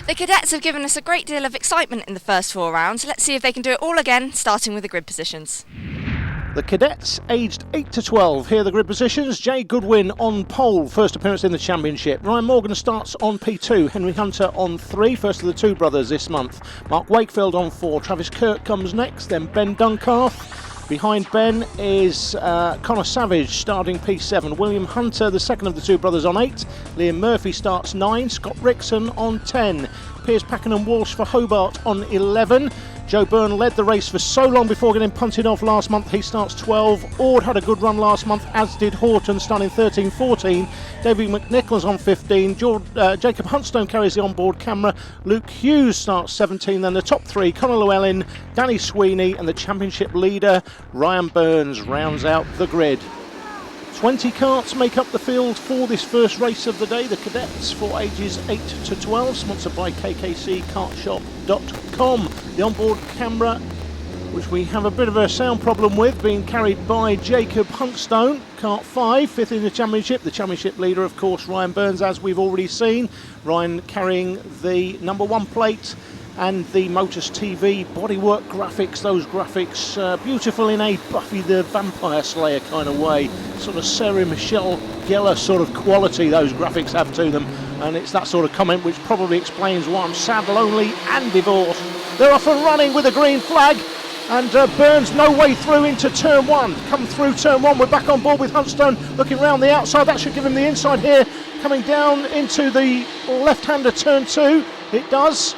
The Cadets have given us a great deal of excitement in the first 4 rounds. Let's see if they can do it all again, starting with the grid positions. The Cadets aged 8 to 12. Here are the grid positions. Jay Goodwin on pole, first appearance in the championship. Ryan Morgan starts on P2. Henry Hunter on 3, first of the two brothers this month. Mark Wakefield on 4. Travis Kirk comes next, then Ben Duncalf. Behind Ben is Connor Savage starting P7. William Hunter, the second of the two brothers, on 8. Liam Murphy starts 9. Scott Rickson on 10. Piers Pakenham Walsh for Hobart on 11. Joe Byrne led the race for so long before getting punted off last month. He starts 12. Ord had a good run last month, as did Horton, starting 13-14. David McNichols on 15. Jacob Huntstone carries the onboard camera. Luke Hughes starts 17. Then the top 3, Conor Llewellyn, Danny Sweeney, and the championship leader, Ryan Burns, rounds out the grid. 20 carts make up the field for this first race of the day. The Cadets for ages 8 to 12, sponsored by kkckartshop.com. The onboard camera, which we have a bit of a sound problem with, being carried by Jacob Huntstone, kart 5, 5th in the championship. The championship leader, of course, Ryan Burns, as we've already seen. Ryan carrying the number 1 plate and the Motors TV bodywork graphics. Those graphics beautiful in a Buffy the Vampire Slayer kind of way, sort of Sarah Michelle Gellar sort of quality those graphics have to them, and it's that sort of comment which probably explains why I'm sad, lonely and divorced. They're off and running with a green flag, and Burns no way through into turn 1. Come through turn 1, we're back on board with Huntstone looking round the outside. That should give him the inside here, coming down into the left-hander turn 2. It does.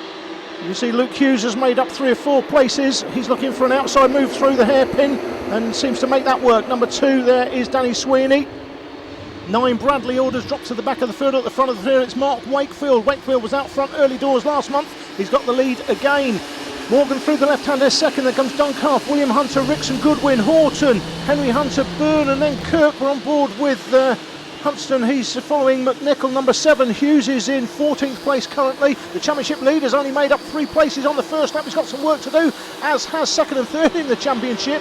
You see Luke Hughes has made up 3 or 4 places. He's looking for an outside move through the hairpin and seems to make that work. Number 2 there is Danny Sweeney. 9 Bradley Orders dropped to the back of the field. At the front of the field it's Mark Wakefield. Wakefield was out front early doors last month. He's got the lead again. Morgan through the left-hander second. There comes Duncalf, William Hunter, Rickson, Goodwin, Horton, Henry Hunter, Byrne, and then Kirk were on board with Hunston. He's following McNichol. Number 7, Hughes is in 14th place currently. The championship leader's only made up 3 places on the first lap. He's got some work to do, as has second and third in the championship.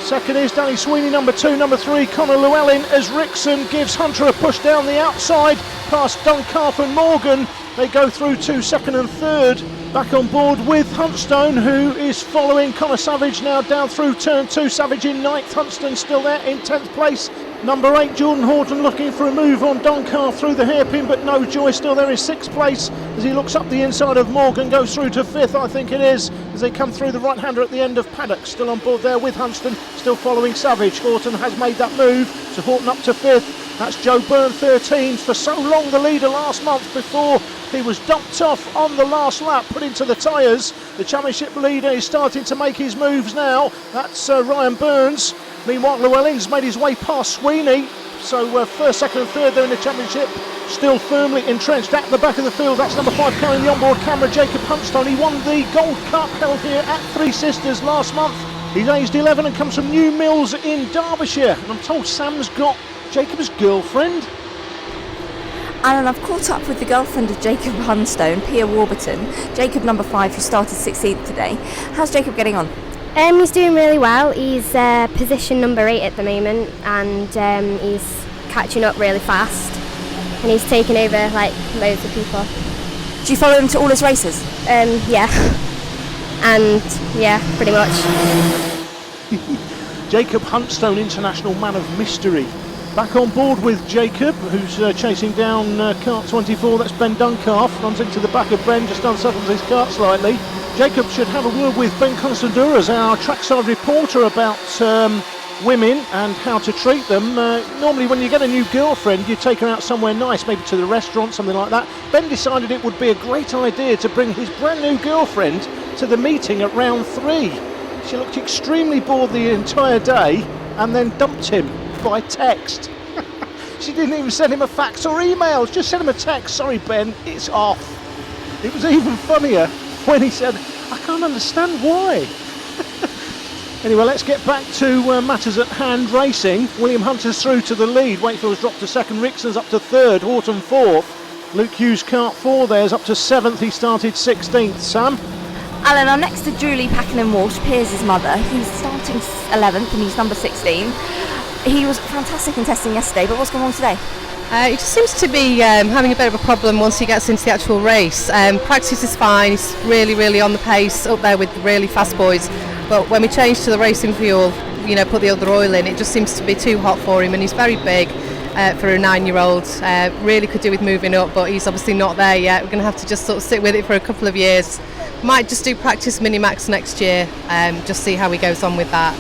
Second is Danny Sweeney, number 2. Number 3, Conor Llewellyn, as Rickson gives Hunter a push down the outside past Duncalf and Morgan. They go through to second and third. Back on board with Huntstone, who is following Connor Savage now down through turn 2. Savage in 9th, Huntstone still there in 10th place. Number 8, Jordan Horton looking for a move on Duncalf through the hairpin, but no joy, still there in 6th place as he looks up the inside of Morgan, goes through to 5th, I think it is, as they come through the right-hander at the end of Paddock. Still on board there with Hunston, still following Savage. Horton has made that move, so Horton up to 5th. That's Joe Byrne 13th, for so long the leader last month before he was dumped off on the last lap, put into the tyres. The championship leader is starting to make his moves now. That's Ryan Burns. Meanwhile, Llewellyn's made his way past Sweeney. So first, second and third there in the championship, still firmly entrenched at the back of the field. That's number 5 carrying the onboard camera, Jacob Huntstone. He won the Gold Cup held here at Three Sisters last month. He's aged 11 and comes from New Mills in Derbyshire. And I'm told Sam's got Jacob's girlfriend. And I've caught up with the girlfriend of Jacob Huntstone, Pia Warburton. Jacob, number 5, who started 16th today. How's Jacob getting on? He's doing really well. He's position number 8 at the moment, and he's catching up really fast. And he's taking over like loads of people. Do you follow him to all his races? Yeah. And yeah, pretty much. Jacob Huntstone, international man of mystery. Back on board with Jacob, who's chasing down kart 24. That's Ben Duncalf. Runs into the back of Ben, just unsettles his kart slightly. Jacob should have a word with Ben Constanduras, our trackside reporter, about women and how to treat them. Normally when you get a new girlfriend, you take her out somewhere nice, maybe to the restaurant, something like that. Ben decided it would be a great idea to bring his brand new girlfriend to the meeting at round 3. She looked extremely bored the entire day and then dumped him by text. She didn't even send him a fax or emails, just sent him a text. Sorry Ben, it's off. It was even funnier when he said, I can't understand why. Anyway, let's get back to matters at hand racing. William Hunter's through to the lead. Wakefield's dropped to second. Rickson's up to third. Horton fourth. Luke Hughes kart 4 there's up to 7th. He started 16th. Sam? Alan, I'm next to Julie Pakenham Walsh, Piers' mother. He's starting 11th and he's number 16. He was fantastic in testing yesterday, but what's going on today? He just seems to be having a bit of a problem once he gets into the actual race. Practice is fine, he's really on the pace, up there with the really fast boys. But when we change to the racing fuel, put the other oil in, it just seems to be too hot for him, and he's very big for a 9-year-old. Really could do with moving up, but he's obviously not there yet. We're going to have to just sort of sit with it for a couple of years. Might just do practice mini-max next year, just see how he goes on with that.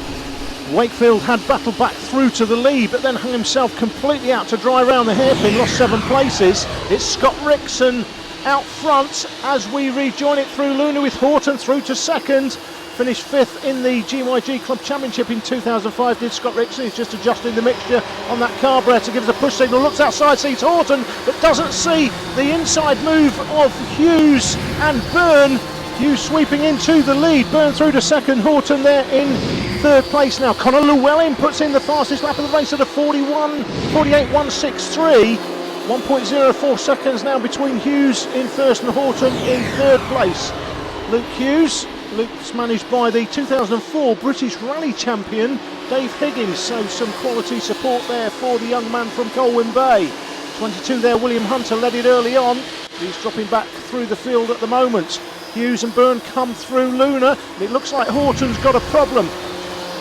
Wakefield had battled back through to the lead, but then hung himself completely out to dry around the hairpin, lost 7 places. It's Scott Rickson out front as we rejoin it through Luna with Horton through to second. Finished 5th in the GYG Club Championship in 2005, did Scott Rickson. He's just adjusting the mixture on that carburettor, gives a push signal, looks outside, sees Horton, but doesn't see the inside move of Hughes and Byrne. Hughes sweeping into the lead, Byrne through to second, Horton there in 3rd place now. Conor Llewellyn puts in the fastest lap of the race at a 48.163. 1.04 seconds now between Hughes in first and Horton in 3rd place. Luke Hughes, Luke's managed by the 2004 British Rally champion Dave Higgins, so some quality support there for the young man from Colwyn Bay. 22 there, William Hunter led it early on. He's dropping back through the field at the moment. Hughes and Byrne come through Luna, and it looks like Horton's got a problem.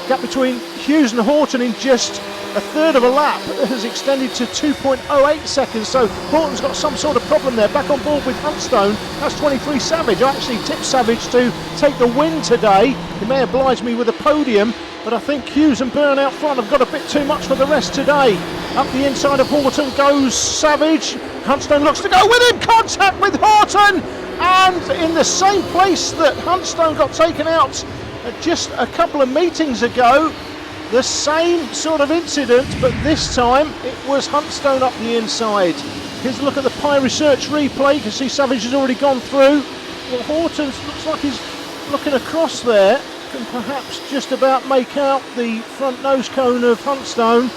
Gap between Hughes and Horton in just a third of a lap has extended to 2.08 seconds, so Horton's got some sort of problem there. Back on board with Huntstone, that's 23 Savage. I actually tipped Savage to take the win today. He may oblige me with a podium, but I think Hughes and Byrne out front have got a bit too much for the rest today. Up the inside of Horton goes Savage. Huntstone looks to go with him, contact with Horton, and in the same place that Huntstone got taken out just a couple of meetings ago, the same sort of incident, but this time it was Huntstone up the inside. Here's a look at the Pi Research replay. You can see Savage has already gone through. Well, Horton looks like he's looking across there, can perhaps just about make out the front nose cone of Huntstone,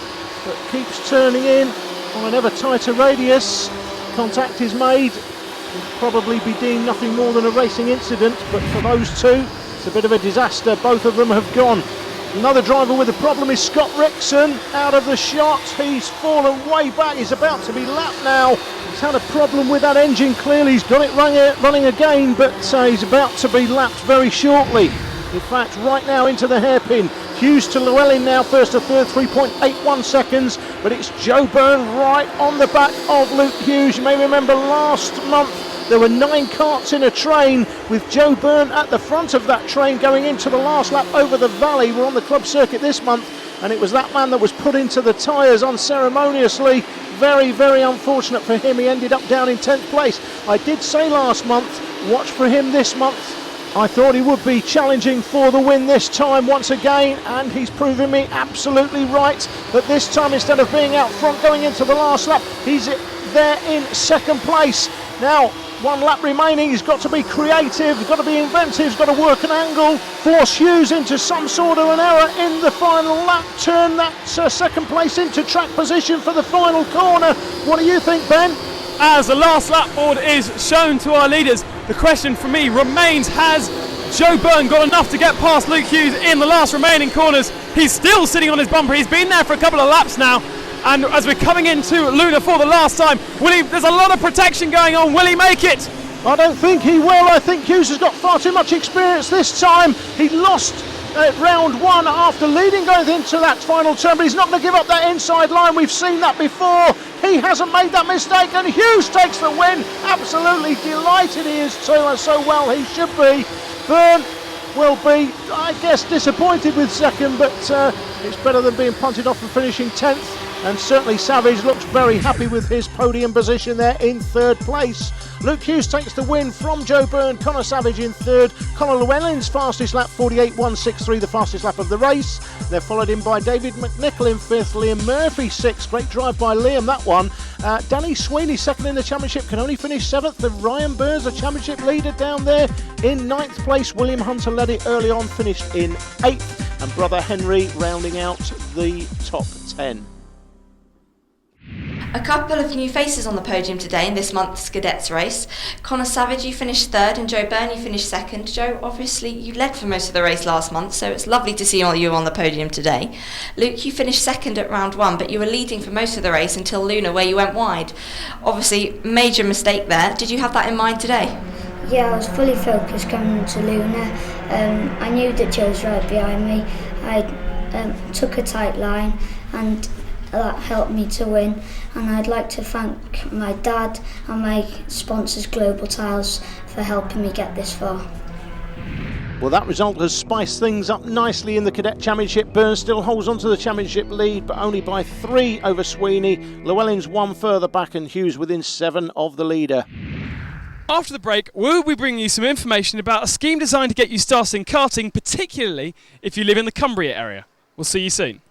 but keeps turning in on an ever tighter radius. Contact is made. Will probably be deemed nothing more than a racing incident, but for those two, it's a bit of a disaster. Both of them have gone. Another driver with a problem is Scott Rickson, out of the shot. He's fallen way back. He's about to be lapped now. He's had a problem with that engine, clearly. He's got it running again, but he's about to be lapped very shortly. In fact, right now into the hairpin. Hughes to Llewellyn now, first to third, 3.81 seconds, but it's Joe Byrne right on the back of Luke Hughes. You may remember last month there were 9 carts in a train with Joe Byrne at the front of that train going into the last lap over the valley. We're on the club circuit this month, and it was that man that was put into the tyres unceremoniously. Very unfortunate for him. He ended up down in 10th place. I did say last month, watch for him this month. I thought he would be challenging for the win this time once again, and he's proving me absolutely right that this time, instead of being out front going into the last lap, he's there in 2nd place. Now, 1 lap remaining. He's got to be creative, he's got to be inventive, he's got to work an angle, force Hughes into some sort of an error in the final lap, turn that 2nd place into track position for the final corner. What do you think, Ben? As the last lap board is shown to our leaders, the question for me remains, has Joe Byrne got enough to get past Luke Hughes in the last remaining corners? He's still sitting on his bumper. He's been there for a couple of laps now, and as we're coming into Luna for the last time, there's a lot of protection going on. Will he make it? I don't think he will. I think Hughes has got far too much experience this time. He lost round 1 after leading going into that final turn, but he's not going to give up that inside line. We've seen that before. He hasn't made that mistake, and Hughes takes the win. Absolutely delighted he is too, and so well he should be. Byrne will be, I guess, disappointed with 2nd, but it's better than being punted off and finishing 10th. And certainly Savage looks very happy with his podium position there in 3rd place. Luke Hughes takes the win from Joe Byrne, Conor Savage in 3rd. Conor Llewellyn's fastest lap, 48.163, the fastest lap of the race. They're followed in by David McNichol in 5th, Liam Murphy 6th. Great drive by Liam, that one. Danny Sweeney 2nd in the championship, can only finish 7th. And Ryan Burns, the championship leader, down there in 9th place. William Hunter led it early on, finished in 8th. And brother Henry rounding out the top 10. A couple of new faces on the podium today in this month's Cadets race. Connor Savage, you finished third, and Joe Byrne, you finished second. Joe, obviously you led for most of the race last month, so it's lovely to see you on the podium today. Luke, you finished second at round one, but you were leading for most of the race until Luna, where you went wide. Obviously, major mistake there. Did you have that in mind today? Yeah, I was fully focused coming to Luna. I knew that Joe was right behind me. I took a tight line, and that helped me to win. And I'd like to thank my dad and my sponsors Global Tiles for helping me get this far. Well, that result has spiced things up nicely in the Cadet Championship. Burns still holds onto the championship lead, but only by 3 over Sweeney. Llewellyn's 1 further back, and Hughes within 7 of the leader. After the break, we'll be bringing you some information about a scheme designed to get you started in karting, particularly if you live in the Cumbria area. We'll see you soon.